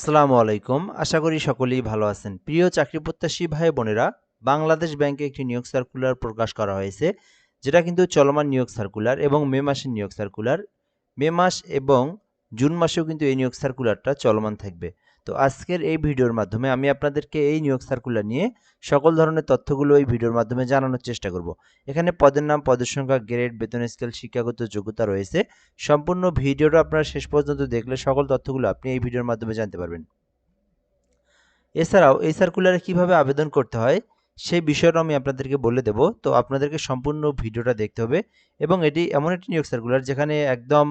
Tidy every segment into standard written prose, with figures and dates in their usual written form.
আসসালামু আলাইকুম। আশা করি সকলেই ভালো আছেন। প্রিয় চাকরি প্রত্যাশী ভাই বোনেরা, বাংলাদেশ ব্যাংকে একটি নিয়োগ সার্কুলার প্রকাশ করা হয়েছে। যেটা কিন্তু চলমান নিয়োগ সার্কুলার এবং মে মাসের নিয়োগ সার্কুলার। মে মাস এবং জুন মাসেও কিন্তু এই নিয়োগ সার্কুলারটা চলমান থাকবে। তো আজকের এই ভিডিওর মাধ্যমে আমি আপনাদেরকে এই নিয়োগ সার্কুলার নিয়ে সকল ধরনের তথ্যগুলো এই ভিডিওর মাধ্যমে জানানোর চেষ্টা করব। এখানে পদের নাম, পদের সংখ্যা, গ্রেড, বেতন স্কেল, শিক্ষাগত যোগ্যতা রয়েছে। সম্পূর্ণ ভিডিওটা আপনারা শেষ পর্যন্ত দেখলে সকল তথ্যগুলো আপনি এই ভিডিওর মাধ্যমে জানতে পারবেন। এছাড়াও এই সার্কুলারে কিভাবে আবেদন করতে হয় সেই বিষয়টা আমি আপনাদেরকে বলে দেব। তো আপনাদেরকে সম্পূর্ণ ভিডিওটা দেখতে হবে এবং এটি এমন একটি নিয়োগ সার্কুলার যেখানে একদম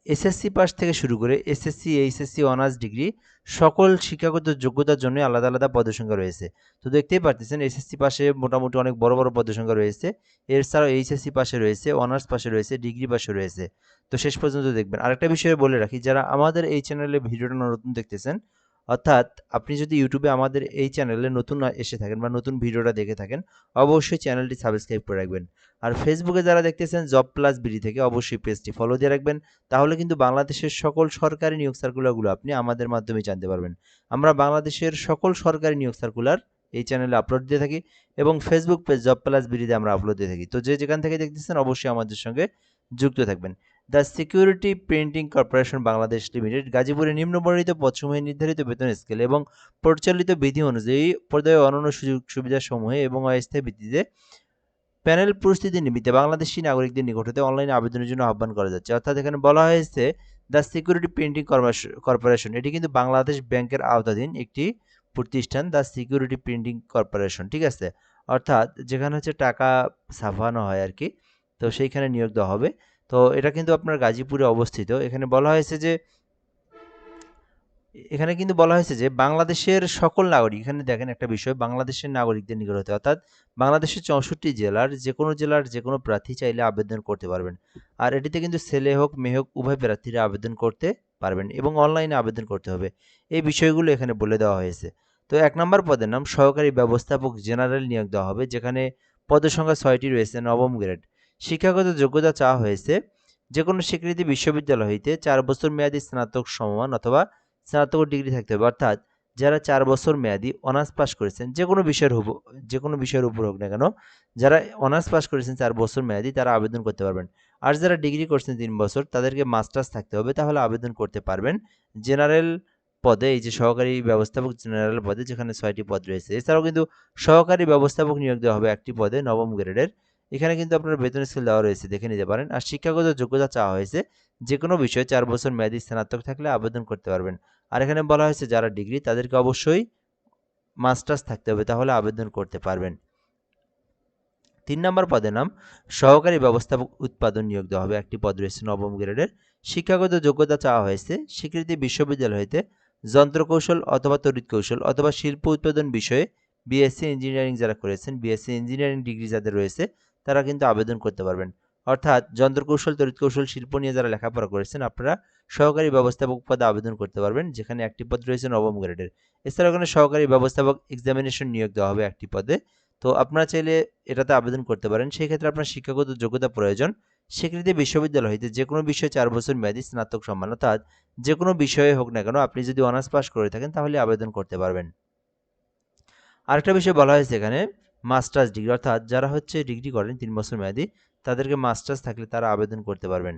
এসএসসি পাস থেকে শুরু করে এসএসসি, এইচএসসি, অনার্স ডিগ্রি সকল শিক্ষাগত যোগ্যতার জন্য আলাদা আলাদা পদের সংখ্যা রয়েছে। তো দেখতেই পারতেছেন এসএসসি পাশে মোটামুটি অনেক বড় বড় পদের সংখ্যা রয়েছে। এছাড়াও এইচএসসি পাশে রয়েছে, অনার্স পাশে রয়েছে, ডিগ্রি পাশে রয়েছে। তো শেষ পর্যন্ত দেখবেন। আরেকটা বিষয়ে বলে রাখি, যারা আমাদের এই চ্যানেলে ভিডিওটা নতুন দেখতেছেন, অর্থাৎ আপনি যদি ইউটিউবে আমাদের এই চ্যানেলে নতুন এসে থাকেন বা নতুন ভিডিওটা দেখে থাকেন, অবশ্যই চ্যানেলটি সাবস্ক্রাইব করে রাখবেন। আর ফেসবুকে যারা দেখতেছেন জব প্লাস বিডি থেকে, অবশ্যই পেজটি ফলো দিয়ে রাখবেন। তাহলে কিন্তু বাংলাদেশের সকল সরকারি নিয়োগ সার্কুলারগুলো আপনি আমাদের মাধ্যমে জানতে পারবেন। আমরা বাংলাদেশের সকল সরকারি নিয়োগ সার্কুলার এই চ্যানেলে আপলোড দিয়ে থাকি এবং ফেসবুক পেজ জব প্লাস বিডিতে আমরা আপলোড দিয়ে থাকি। তো যে যেখান থেকে দেখতেছেন অবশ্যই আমাদের সঙ্গে যুক্ত থাকবেন। The security printing corporation Bangladesh limited গাজীপুরে নিম্নবর্ণিত পদসমূহে নির্ধারিত বেতন স্কেল এবং পরিচালিত বিধি অনুযায়ী পর্যায়ে অন্যান্য সুযোগ সুবিধা সমূহে এবং অস্থায়ী ভিত্তিতে প্যানেল প্রস্তুতি নিমিত্তে বাংলাদেশি নাগরিকদের নিকট হতে অনলাইনে আবেদনের জন্য আহ্বান করা যাচ্ছে। অর্থাৎ এখানে বলা হয়েছে দ্য সিকিউরিটি প্রিন্টিং কর্পোরেশন, এটি কিন্তু বাংলাদেশ ব্যাংকের আওতাধীন একটি প্রতিষ্ঠান, দ্য সিকিউরিটি প্রিন্টিং কর্পোরেশন। ঠিক আছে? অর্থাৎ যেখানে হচ্ছে টাকা ছাপানো হয় আর কি, তো সেইখানে নিয়োগ দেওয়া হবে। তো এটা কিন্তু আপনার গাজীপুরে অবস্থিত। এখানে কিন্তু বলা হয়েছে যে বাংলাদেশের সকল নাগরিক, এখানে দেখেন একটা বিষয়, বাংলাদেশের নাগরিকদের নিকট হতে, অর্থাৎ বাংলাদেশের 64 জেলার যে কোনো প্রার্থী চাইলে আবেদন করতে পারবেন। আর এটিতে কিন্তু ছেলে হোক মেয়ে হোক উভয় প্রার্থীরা আবেদন করতে পারবেন এবং অনলাইনে আবেদন করতে হবে। এই বিষয়গুলো এখানে বলে দেওয়া হয়েছে। তো 1 নম্বর পদের নাম সহকারী ব্যবস্থাপক জেনারেল নিয়োগ দেওয়া হবে, যেখানে পদের সংখ্যা 6টি রয়েছে, নবম গ্রেড। শিক্ষাগত যোগ্যতা চাওয়া হয়েছে যে কোনো স্বীকৃতি বিশ্ববিদ্যালয় হইতে 4 বছর মেয়াদী স্নাতক সমমান অথবা স্নাতক ডিগ্রি থাকতে হবে। অর্থাৎ যারা 4 বছর মেয়াদী অনার্স পাস করেছেন, যে কোনো বিষয়ের উপর হোক না কেন, যারা অনার্স পাস করেছেন 4 বছর মেয়াদী তারা আবেদন করতে পারবেন। আর যারা ডিগ্রি করছেন 3 বছর তাদেরকে মাস্টার্স থাকতে হবে, তাহলে আবেদন করতে পারবেন। জেনারেল পদে, এই যে সহকারী ব্যবস্থাপক জেনারেল পদে, যেখানে 6টি পদ রয়েছে। এছাড়াও কিন্তু সহকারী ব্যবস্থাপক নিয়োগ দেওয়া হবে 1টি পদে, নবম গ্রেডের। এখানে কিন্তু আপনার বেতন স্কেল দেওয়া রয়েছে, দেখে নিতে পারেন। আর শিক্ষাগত যোগ্যতা চাওয়া হয়েছে যে কোনো বিষয়ে 4 বছর মেয়াদী স্নাতক থাকলে আবেদন করতে পারবেন। আর এখানে বলা হয়েছে যারা ডিগ্রি তাদেরকে অবশ্যই মাস্টার্স থাকতে হবে, তাহলে আবেদন করতে পারবেন। 3 নম্বর পদের নাম সহকারী ব্যবস্থাপক উৎপাদন নিয়োগ দেওয়া হবে, 1টি পদ রয়েছে, নবম গ্রেডের। শিক্ষাগত যোগ্যতা চাওয়া হয়েছে স্বীকৃতি বিশ্ববিদ্যালয় হইতে যন্ত্রকৌশল অথবা তড়িৎ কৌশল অথবা শিল্প উৎপাদন বিষয়ে বিএসসি ইঞ্জিনিয়ারিং যারা করেছেন, বিএসসি ইঞ্জিনিয়ারিং ডিগ্রি যাদের রয়েছে তারা কিন্তু আবেদন করতে পারবেন। অর্থাৎ যন্ত্রকৌশল, তড়িৎ কৌশল, শিল্প নিয়ে যারা লেখাপড়া করেছেন আপনারা সহকারী ব্যবস্থাপক পদে আবেদন করতে পারবেন, যেখানে 1টি পদ রয়েছে, নবম গ্রেডের। এছাড়াও এখানে সহকারী ব্যবস্থাপক এক্সামিনেশন নিয়োগ দেওয়া হবে 1টি পদে। তো আপনারা চাইলে এটাতে আবেদন করতে পারেন। সেই ক্ষেত্রে আপনার শিক্ষাগত যোগ্যতা প্রয়োজন স্বীকৃতি বিশ্ববিদ্যালয় হইতে যে কোনো বিষয়ে 4 বছর মেয়াদী স্নাতক সম্মান, অর্থাৎ যে কোনো বিষয়ে হোক না কেন আপনি যদি অনার্স পাস করে থাকেন তাহলে আবেদন করতে পারবেন। আরেকটা বিষয় বলা হয়েছে এখানে মাস্টার্স ডিগ্রি, অর্থাৎ যারা হচ্ছে ডিগ্রি করেন 3 বছর মেয়াদী তাদেরকে মাস্টার্স থাকলে তারা আবেদন করতে পারবেন।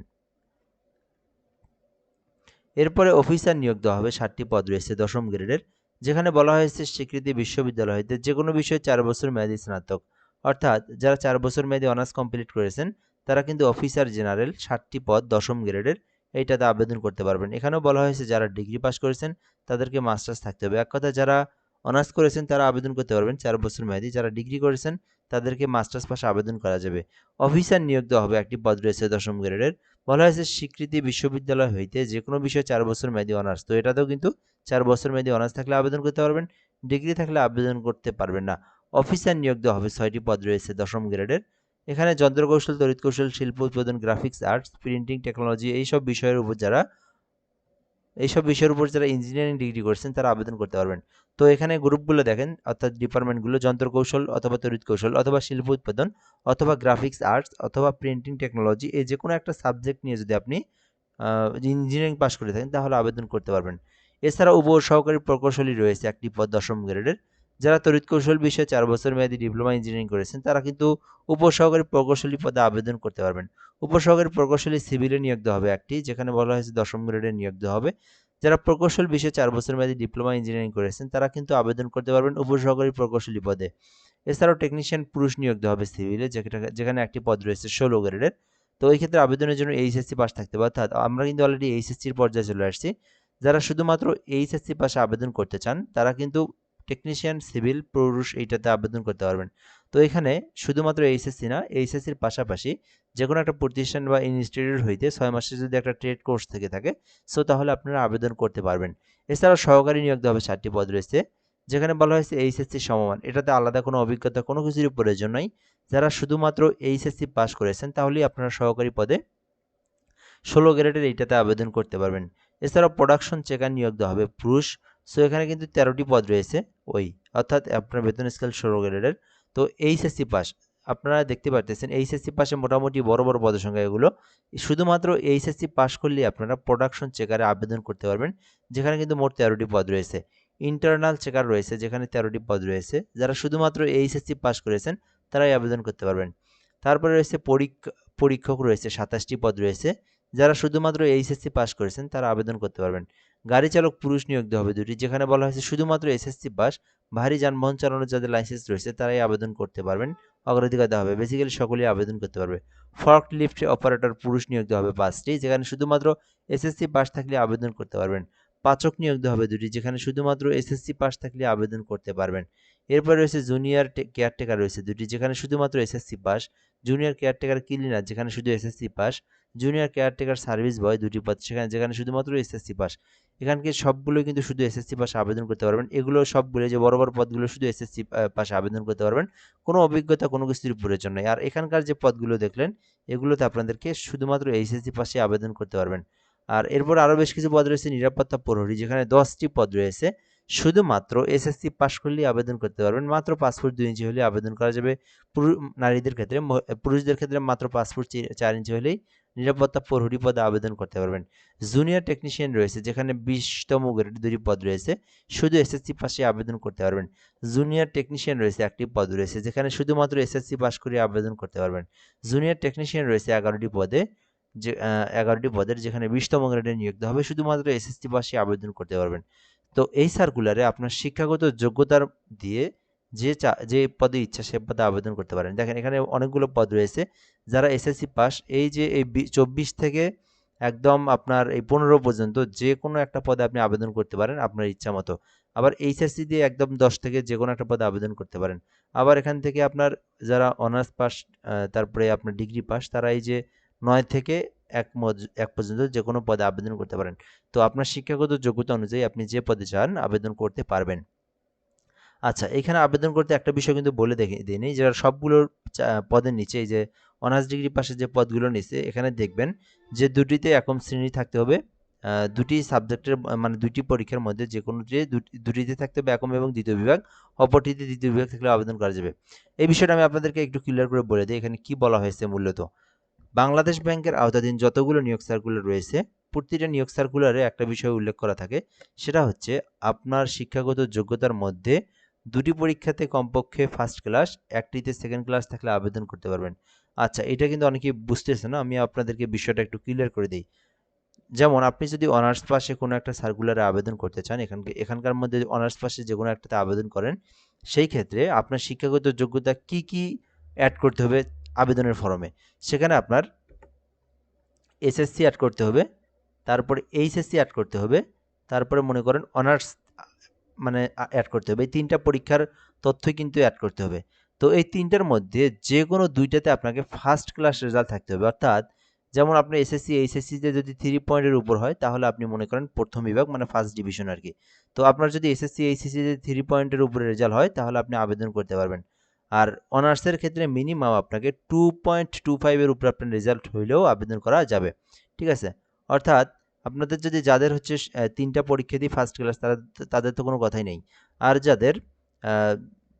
এরপরে অফিসার নিয়োগ দেওয়া হবে, 7টি পদ রয়েছে, দশম গ্রেডের। যেখানে বলা হয়েছে স্বীকৃতি বিশ্ববিদ্যালয় হইতে যে কোনো বিষয়ে 4 বছর মেয়াদী স্নাতক, অর্থাৎ যারা 4 বছর মেয়াদী অনার্স কমপ্লিট করেছেন তারা কিন্তু অফিসার জেনারেল, 7টি পদ, দশম গ্রেডের, এইটাতে আবেদন করতে পারবেন। এখানেও বলা হয়েছে যারা ডিগ্রি পাস করেছেন তাদেরকে মাস্টার্স থাকতে হবে। এক কথা যারা অনার্স করেছেন তারা আবেদন করতে পারবেন 4 বছর মেয়াদী, যারা ডিগ্রি করেছেন তাদেরকে মাস্টার্স পাশে আবেদন করা যাবে। অফিসার নিয়োগ দেওয়া হবে, 1টি পদ রয়েছে, দশম গ্রেডের। বলা হয়েছে স্বীকৃতি বিশ্ববিদ্যালয় হইতে যে কোনো বিষয়ে 4 বছর মেয়াদী অনার্স, তো এটাতেও কিন্তু 4 বছর মেয়াদী অনার্স থাকলে আবেদন করতে পারবেন, ডিগ্রি থাকলে আবেদন করতে পারবেন না। অফিসার নিয়োগ দেওয়া হবে, 6টি পদ রয়েছে, দশম গ্রেডের। এখানে যন্ত্রকৌশল, তড়িৎ কৌশল, শিল্প উৎপাদন, গ্রাফিক্স আর্টস, প্রিন্টিং টেকনোলজি এইসব বিষয়ের উপর যারা ইঞ্জিনিয়ারিং ডিগ্রি করছেন তারা আবেদন করতে পারবেন। তো এখানে গ্রুপগুলো দেখেন, অর্থাৎ ডিপার্টমেন্টগুলো যন্ত্রকৌশল অথবা তড়িৎ কৌশল অথবা শিল্প উৎপাদন অথবা গ্রাফিক্স আর্টস অথবা প্রিন্টিং টেকনোলজি, এই যে কোনো একটা সাবজেক্ট নিয়ে যদি আপনি ইঞ্জিনিয়ারিং পাস করে থাকেন তাহলে আবেদন করতে পারবেন। এছাড়া উপসহকারী প্রকৌশলী রয়েছে একটি পদ 10ম গ্রেডের। যারা তড়িৎ কৌশল বিষয়ে 4 বছর মেয়াদী ডিপ্লোমা ইঞ্জিনিয়ারিং করেছেন তারা কিন্তু উপসহকারী প্রকৌশলী পদে আবেদন করতে পারবেন। উপসহকারী প্রকৌশলী সিভিলে নিয়োগ দেওয়া হবে একটি, যেখানে বলা হয়েছে 10ম গ্রেডে নিয়োগ দেওয়া হবে। যারা প্রকৌশল বিষয়ে 4 বছর মেয়াদী ডিপ্লোমা ইঞ্জিনিয়ারিং করেছেন তারা কিন্তু আবেদন করতে পারবেন উপসহকারী প্রকৌশলী পদে। এছাড়াও টেকনিশিয়ান পুরুষ নিয়োগ দেওয়া হবে সিভিলে, যেখানে একটি পদ রয়েছে 16 গ্রেডের। তো এই ক্ষেত্রে আবেদনের জন্য এইচএসসি পাস থাকতে হবে, অর্থাৎ আমরা কিন্তু অলরেডি এইচএসসির পর্যায়ে চলে আসছি। যারা শুধুমাত্র এইচএসসি পাশে আবেদন করতে চান তারা কিন্তু টেকনিশিয়ান সিভিল পুরুষ এইটাতে আবেদন করতে পারবেন। তো এখানে শুধুমাত্র এইচএসসি না, এইচএসসির পাশাপাশি যে কোনো একটা প্রতিষ্ঠান বা ইনস্টিটিউট হইতে 6 মাসের যদি একটা ট্রেড কোর্স থেকে থাকে সো তাহলে আপনারা আবেদন করতে পারবেন। এছাড়াও সহকারী নিয়োগ দেওয়া হবে 7টি পদ রয়েছে, যেখানে বলা হয়েছে এইচএসসি সমমান। এটাতে আলাদা কোনো অভিজ্ঞতা কোনো কিছুরই প্রয়োজন নাই। যারা শুধুমাত্র এইচএসসি পাস করেছেন তাহলেই আপনারা সহকারী পদে 16 গ্রেডের এইটাতে আবেদন করতে পারবেন। এছাড়াও প্রোডাকশন চেকার নিয়োগ দেওয়া হবে পুরুষ। সো এখানে কিন্তু 13টি পদ রয়েছে অর্থাৎ আপনার বেতন স্কেল 16 গ্রেডের। তো এইচএসসি পাস আপনারা দেখতে পারতেছেন, এইচএসসি পাশে মোটামুটি বড় বড় পদের সংখ্যা এগুলো। শুধুমাত্র এইচএসসি পাস করলেই আপনারা প্রোডাকশন চেকারে আবেদন করতে পারবেন, যেখানে কিন্তু মোট 13টি পদ রয়েছে। ইন্টারনাল চেকার রয়েছে, যেখানে 13টি পদ রয়েছে। যারা শুধুমাত্র এইচএসসি পাস করেছেন তারাই আবেদন করতে পারবেন। তারপরে রয়েছে পরীক্ষক রয়েছে, 27টি পদ রয়েছে। যারা শুধুমাত্র এইচএসসি পাস করেছেন তারা আবেদন করতে পারবেন। গাড়ি চালক পুরুষ নিয়োগ দেওয়া হবে 2টি, যেখানে বলা হয়েছে শুধুমাত্র এসএসসি পাস, ভারী যানবাহন চালানোর যাদের লাইসেন্স রয়েছে তারাই আবেদন করতে পারবেন, অগ্রাধিকার দেওয়া হবে। বেসিক্যালি সকলেই আবেদন করতে পারবে। ফর্ক লিফট অপারেটর পুরুষ নিয়োগ দেওয়া হবে 5টি, যেখানে শুধুমাত্র এসএসসি পাস থাকলে আবেদন করতে পারবেন। পাচক নিয়োগ দেওয়া হবে 2টি, যেখানে শুধুমাত্র এসএসসি পাস থাকলে আবেদন করতে পারবেন। এরপর রয়েছে জুনিয়র কেয়ারটেকার রয়েছে 2টি, যেখানে শুধুমাত্র SSC pass. Junior caretaker cleaner, যেখানে শুধু SSC pass. Junior caretaker service boy 2টি পদ, যেখানে শুধুমাত্র এসএসসি পাস। এখানকে সবগুলো কিন্তু শুধু এসএসসি পাশে আবেদন করতে পারবেন। এগুলো সবগুলো যে বড় বড় পদগুলো শুধু এসএসসি পাশে আবেদন করতে পারবেন, কোনো অভিজ্ঞতা কোনো কিছুর প্রয়োজন নেই। আর এখানকার যে পদগুলো দেখলেন এগুলোতে আপনাদেরকে শুধুমাত্র এইচএসসি পাশে আবেদন করতে পারবেন। আর এরপর আরও বেশ কিছু পদ রয়েছে নিরাপত্তা প্রহরী, যেখানে 10টি পদ রয়েছে। শুধুমাত্র এসএসসি পাস করলেই আবেদন করতে পারবেন, মাত্র 5 ফুট 2 ইঞ্চি হলে আবেদন করা যাবে। নারীদের ক্ষেত্রে, পুরুষদের ক্ষেত্রে মাত্র 5 ফুট 4 ইঞ্চি হলেই নিরাপত্তা প্রহরী পদে আবেদন করতে পারবেন। জুনিয়র টেকনিশিয়ান রয়েছে, যেখানে 20তম গ্রেডের 2টি পদ রয়েছে, শুধু এসএসসি পাশে আবেদন করতে পারবেন। জুনিয়র টেকনিশিয়ান রয়েছে একটি পদ রয়েছে, যেখানে শুধুমাত্র এসএসসি পাস করে আবেদন করতে পারবেন। জুনিয়র টেকনিশিয়ান রয়েছে 11টি পদে, 11টি পদের, যেখানে 20তম গ্রেডে নিয়োগ দেওয়া হবে, শুধুমাত্র এসএসসি পাশে আবেদন করতে পারবেন। তো এই সার্কুলারে আপনার শিক্ষাগত যোগ্যতার দিয়ে যে পদে ইচ্ছা সে পদে আবেদন করতে পারেন। দেখেন এখানে অনেকগুলো পদ রয়েছে। যারা এসএসসি পাস, এই যে এই 24 থেকে একদম আপনার এই 15 পর্যন্ত যে কোনো একটা পদে আপনি আবেদন করতে পারেন আপনার ইচ্ছা মতো। আবার এইচএসসি দিয়ে একদম 10 থেকে যে কোনো একটা পদে আবেদন করতে পারেন। আবার এখান থেকে আপনার যারা অনার্স পাস, তারপরে আপনার ডিগ্রি পাস, তারা এই যে 9 থেকে 1 পর্যন্ত যে কোনো পদে আবেদন করতে পারেন। তো আপনার শিক্ষাগত যোগ্যতা অনুযায়ী আপনি যে পদে চান আবেদন করতে পারবেন। আচ্ছা, এখানে আবেদন করতে একটা বিষয় কিন্তু বলে দিয়ে নিই, যারা সবগুলোর পদের নিচে এই যে অনার্স ডিগ্রি পাশে যে পদগুলো নিচে এখানে দেখবেন যে 2টিতে একম শ্রেণী থাকতে হবে। 2টি সাবজেক্টের মানে 2টি পরীক্ষার মধ্যে যে কোনো যে 2টিতে থাকতে হবে একম এবং দ্বিতীয় বিভাগ, অপরটিতে দ্বিতীয় বিভাগ থাকলে আবেদন করা যাবে। এই বিষয়টা আমি আপনাদেরকে একটু ক্লিয়ার করে বলে দিই এখানে কি বলা হয়েছে মূলত। বাংলাদেশ ব্যাংকের আওতাধীন যতগুলো নিয়োগ সার্কুলার রয়েছে প্রতিটা নিয়োগ সার্কুলারে একটা বিষয় উল্লেখ করা থাকে, সেটা হচ্ছে আপনার শিক্ষাগত যোগ্যতার মধ্যে 2টি পরীক্ষাতে কমপক্ষে ফার্স্ট ক্লাস, একটিতে সেকেন্ড ক্লাস থাকলে আবেদন করতে পারবেন। আচ্ছা, এটা কিন্তু অনেকেই বুঝতেছে না, আমি আপনাদেরকে বিষয়টা একটু ক্লিয়ার করে দিই। যেমন আপনি যদি অনার্স পাশে কোনো একটা সার্কুলারে আবেদন করতে চান, এখানকার মধ্যে অনার্স পাশে যে কোনো একটাতে আবেদন করেন, সেই ক্ষেত্রে আপনার শিক্ষাগত যোগ্যতা কি কি অ্যাড করতে হবে আবেদনের ফর্মে। সেখানে আপনার এসএসসি অ্যাড করতে হবে, তারপরে এইচএসসি অ্যাড করতে হবে, তারপরে মনে করেন অনার্স মানে অ্যাড করতে হবে। এই 3টা পরীক্ষার তথ্যই কিন্তু অ্যাড করতে হবে। তো এই 3টার মধ্যে যে কোনো 2টাতে আপনাকে ফার্স্ট ক্লাস রেজাল্ট থাকতে হবে, অর্থাৎ যেমন আপনার এসএসসি এইচএসসিতে যদি 3 পয়েন্টের উপর হয় তাহলে আপনি মনে করেন প্রথম বিভাগ মানে ফার্স্ট ডিভিশন আর কি। তো আপনার যদি এসএসসি এইচএসসিতে 3 পয়েন্টের উপরে রেজাল্ট হয় তাহলে আপনি আবেদন করতে পারবেন। আর অনার্সের ক্ষেত্রে মিনিমাম আপনাকে 2.25 এর উপরে আপনার রেজাল্ট হইলেও আবেদন করা যাবে। ঠিক আছে? অর্থাৎ আপনাদের যদি যাদের হচ্ছে 3টা পরীক্ষা দিয়ে ফার্স্ট ক্লাস তাদের তো কোনো কথাই নেই। আর যাদের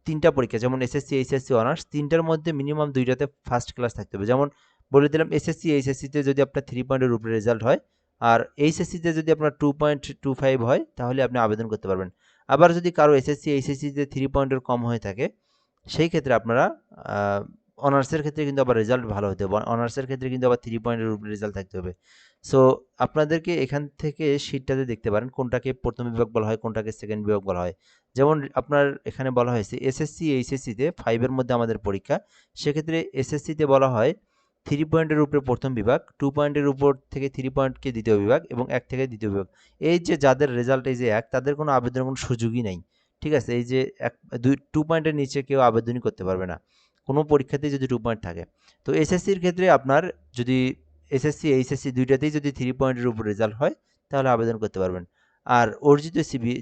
3টা পরীক্ষা যেমন এসএসসি এইচএসসি অনার্স 3টার মধ্যে মিনিমাম 2টাতে ফার্স্ট ক্লাস থাকতে হবে। যেমন বলে দিলাম এসএসসি এইচএসসিতে যদি আপনার 3 পয়েন্টের উপরে রেজাল্ট হয় আর এইচএসসিতে যদি আপনার 2.25 হয় তাহলে আপনি আবেদন করতে পারবেন। আবার যদি কারো এইচএসসিতে 3 পয়েন্টের কম হয়ে থাকে সেই ক্ষেত্রে আপনারা অনার্সের ক্ষেত্রে কিন্তু আবার রেজাল্ট ভালো হতে হবে। অনার্সের ক্ষেত্রে কিন্তু আবার 3 পয়েন্টের উপরে রেজাল্ট থাকতে হবে। সো আপনাদেরকে এখান থেকে শিটটাতে দেখতে পারেন কোনটাকে প্রথম বিভাগ বলা হয়, কোনটাকে সেকেন্ড বিভাগ বলা হয়। যেমন আপনার এখানে বলা হয়েছে এসএসসি এইচএসসিতে 5 এর মধ্যে আমাদের পরীক্ষা। সেক্ষেত্রে এসএসসিতে বলা হয় 3 পয়েন্টের উপরে প্রথম বিভাগ, 2 পয়েন্টের উপর থেকে 3 পয়েন্টকে দ্বিতীয় বিভাগ এবং 1 থেকে দ্বিতীয় বিভাগ। এই যে যাদের রেজাল্ট এই যে 1 তাদের কোনো আবেদনের কোনো সুযোগই নাই। ঠিক আছে? এই যে 2 পয়েন্টের নিচে কেউ আবেদনই করতে পারবে না। কোনো পরীক্ষাতেই যদি 2 পয়েন্ট থাকে। তো এসএসসির ক্ষেত্রে আপনার যদি এসএসসি, এইচএসসি দুইটাতেই যদি 3 পয়েন্টের উপর রেজাল্ট হয় তাহলে আবেদন করতে পারবেন। আর অর্জিত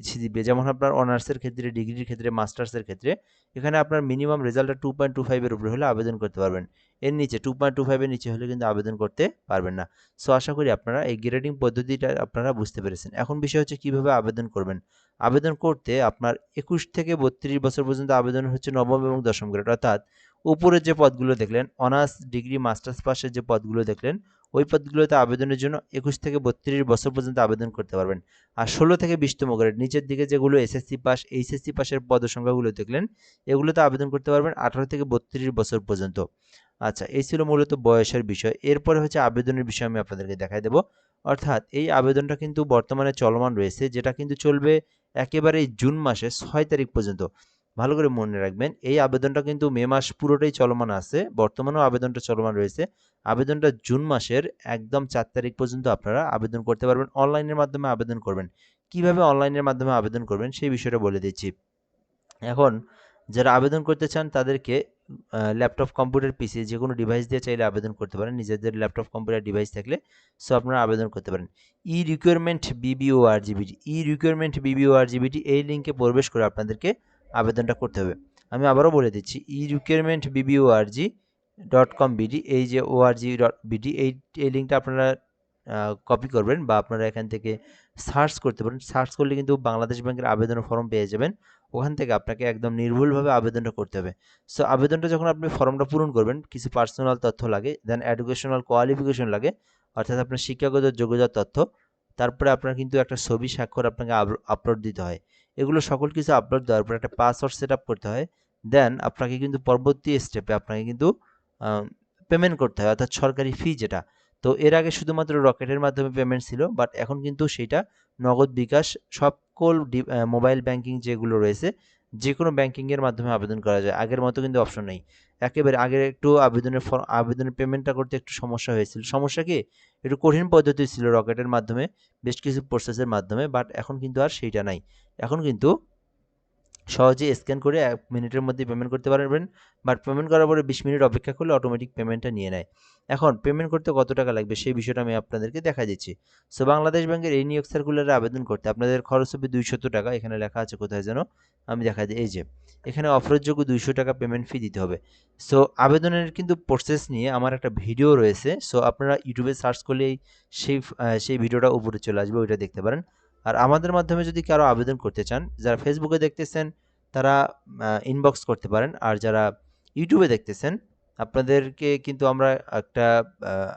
সিজিপিএ যেমন আপনার অনার্সের ক্ষেত্রে, ডিগ্রির ক্ষেত্রে, মাস্টার্সের ক্ষেত্রে এখানে আপনার মিনিমাম রেজাল্টটা 2.25 এর উপরে হলে আবেদন করতে পারবেন। এর নিচে 2.25 এর নিচে হলে কিন্তু আবেদন করতে পারবেন না। সো আশা করি আপনারা এই গ্রেডিং পদ্ধতিটা আপনারা বুঝতে পেরেছেন। এখন বিষয় হচ্ছে কিভাবে আবেদন করবেন। আবেদন করতে আপনার 21 থেকে 32 বছর পর্যন্ত আবেদন হচ্ছে নবম এবং দশম গ্রেড, অর্থাৎ উপরের যে পদগুলো দেখলেন অনার্স, ডিগ্রি, মাস্টার্স পাশের যে পদগুলো দেখলেন ওই পদগুলোতে আবেদনের জন্য 21 থেকে 32 বছর পর্যন্ত আবেদন করতে পারবেন। আর 16 থেকে 20তম গ্রেড নিচের দিকে যেগুলো এসএসসি পাস, এইচএসসি পাশের পদসংখ্যাগুলো দেখলেন এগুলোতে আবেদন করতে পারবেন 18 থেকে 32 বছর পর্যন্ত। আচ্ছা, এই ছিল মূলত বয়সের বিষয়। এরপরে হচ্ছে আবেদনের বিষয় আমি আপনাদেরকে দেখাই দেব। অর্থাৎ এই আবেদনটা কিন্তু বর্তমানে চলমান রয়েছে, যেটা কিন্তু চলবে একেবারে জুন মাসের 6 তারিখ পর্যন্ত। ভালো করে মনে রাখবেন এই আবেদনটা কিন্তু মে মাস পুরোটাই চলমান আছে, বর্তমানেও আবেদনটা চলমান রয়েছে। আবেদনটা জুন মাসের একদম 4 তারিখ পর্যন্ত আপনারা আবেদন করতে পারবেন। অনলাইনের মাধ্যমে আবেদন করবেন। কিভাবে অনলাইনের মাধ্যমে আবেদন করবেন সেই বিষয়টা বলে দিচ্ছি। এখন যারা আবেদন করতে চান তাদেরকে ল্যাপটপ, কম্পিউটার, পিসি যেকোনো ডিভাইস দিয়ে চাইলে আবেদন করতে পারেন। নিজেদের ল্যাপটপ, কম্পিউটার ডিভাইস থাকলে সো আপনারা আবেদন করতে পারেন। ই-রিক্রুটমেন্ট বিবিওআরজিবিটি, ই-রিক্রুটমেন্ট বিবিওআরজিবিটি এই লিঙ্কে প্রবেশ করে আপনাদেরকে আবেদনটা করতে হবে। আমি আবারও বলে দিচ্ছি ই-রিক্রুটমেন্ট বিবিওআরজি.com বিডি, এই যে ORG.BD এই লিঙ্কটা আপনারা কপি করবেন বা আপনারা এখান থেকে সার্চ করতে পারেন। সার্চ করলে কিন্তু বাংলাদেশ ব্যাংকের আবেদনের ফর্ম পেয়ে যাবেন। ওখান থেকে আপনাকে একদম নির্ভুলভাবে আবেদনটা করতে হবে। সো আবেদনটা যখন আপনি ফর্মটা পূরণ করবেন কিছু পার্সোনাল তথ্য লাগে, দেন এডুকেশনাল কোয়ালিফিকেশন লাগে, অর্থাৎ আপনার শিক্ষাগত যোগ্যতার তথ্য। তারপরে আপনার কিন্তু একটা ছবি, স্বাক্ষর আপনাকে আপলোড দিতে হয়। এগুলো সকল কিছু আপলোড দেওয়ার পর একটা পাসওয়ার্ড সেট আপ করতে হয়। দেন আপনাকে কিন্তু পরবর্তী স্টেপে আপনাকে কিন্তু পেমেন্ট করতে হয়, অর্থাৎ সরকারি ফি যেটা। তো এর আগে শুধুমাত্র রকেটের মাধ্যমে পেমেন্ট ছিল, বাট এখন কিন্তু সেইটা নগদ, বিকাশ, সকল মোবাইল ব্যাংকিং যেগুলো রয়েছে যে কোনো ব্যাংকিংয়ের মাধ্যমে আবেদন করা যায়। আগের মতো কিন্তু অপশন নেই। একেবারে আগের একটু আবেদনের পেমেন্টটা করতে একটু সমস্যা হয়েছিল। সমস্যা কি? একটু কঠিন পদ্ধতি ছিল রকেটের মাধ্যমে, বেশ কিছু প্রসেসের মাধ্যমে, বাট এখন কিন্তু আর সেইটা নাই। এখন কিন্তু সহজে স্ক্যান করে 1 মিনিটের মধ্যে পেমেন্ট করতে পারবেন, বাট পেমেন্ট করার পরে 20 মিনিট অপেক্ষা করলে অটোমেটিক পেমেন্টটা নিয়ে নেয়। এখন পেমেন্ট করতে কত টাকা লাগবে সেই বিষয়টা আমি আপনাদেরকে দেখা দিচ্ছি। সো বাংলাদেশ ব্যাংকের এই নিয়োগ সার্কুলারে আবেদন করতে আপনাদের খরচ হবে 200 টাকা। এখানে লেখা আছে কোথায় যেন, আমি দেখাই দিই, এই যে এখানে অফারযোগ্য 200 টাকা পেমেন্ট ফি দিতে হবে। সো আবেদনের কিন্তু প্রসেস নিয়ে আমার একটা ভিডিও রয়েছে। সো আপনারা ইউটিউবে সার্চ করলেই সেই ভিডিওটা উপরে চলে আসবে, ওইটা দেখতে পারেন। আর আমাদের মাধ্যমে যদি কারো আবেদন করতে চান, যারা ফেসবুকে দেখতেছেন তারা ইনবক্স করতে পারেন। আর যারা ইউটিউবে দেখতেছেন আপনাদেরকে কিন্তু আমরা একটা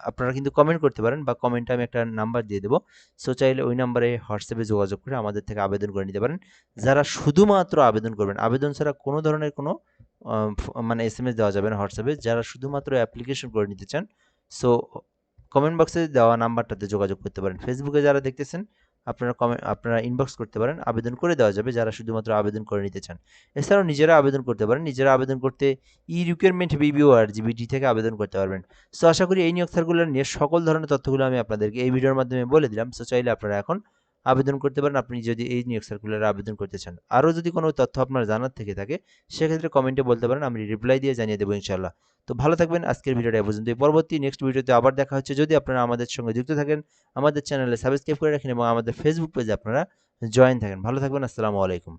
আপনারা কিন্তু কমেন্ট করতে পারেন, বা কমেন্টে আমি একটা নাম্বার দিয়ে দেবো। সো চাইলে ওই নাম্বারে হোয়াটসঅ্যাপে যোগাযোগ করে আমাদের থেকে আবেদন করে নিতে পারেন। যারা শুধুমাত্র আবেদন করবেন, আবেদন ছাড়া কোনো ধরনের কোনো মানে SMS দেওয়া যাবে না হোয়াটসঅ্যাপে, যারা শুধুমাত্র অ্যাপ্লিকেশন করে নিতে চান সো কমেন্ট বক্সে দেওয়া নাম্বারটাতে যোগাযোগ করতে পারেন। ফেসবুকে যারা দেখতেছেন আপনারা ইনবক্স করতে পারেন, আবেদন করে দেওয়া যাবে যারা শুধুমাত্র আবেদন করে নিতে চান। এছাড়াও নিজেরা আবেদন করতে পারেন। নিজেরা আবেদন করতে ই-রিক্রুটমেন্ট বিবিওআরজিবিটি থেকে আবেদন করতে পারবেন। সো আশা করি এই নিয়োগ সার্কুলার নিয়ে সকল ধরনের তথ্যগুলো আমি আপনাদেরকে এই ভিডিওর মাধ্যমে বলে দিলাম। সো চাইলে আপনারা এখন আবেদন করতে পারেন আপনি যদি এই নিয়োগ সার্কুলারে আবেদন করতে চান। আরও যদি কোনো তথ্য আপনার জানার থেকে থাকে সেক্ষেত্রে কমেন্টে বলতে পারেন, আমি রিপ্লাই দিয়ে জানিয়ে দেবো ইনশাআল্লাহ। তো ভালো থাকবেন, আজকের ভিডিওটা এ পর্যন্তই। পরবর্তী নেক্সট ভিডিওতে আবার দেখা হচ্ছে। যদি আপনারা আমাদের সঙ্গে যুক্ত থাকেন, আমাদের চ্যানেলে সাবস্ক্রাইব করে রাখেন এবং আমাদের ফেসবুক পেজে আপনারা জয়েন থাকেন। ভালো থাকবেন, আসসালামু আলাইকুম।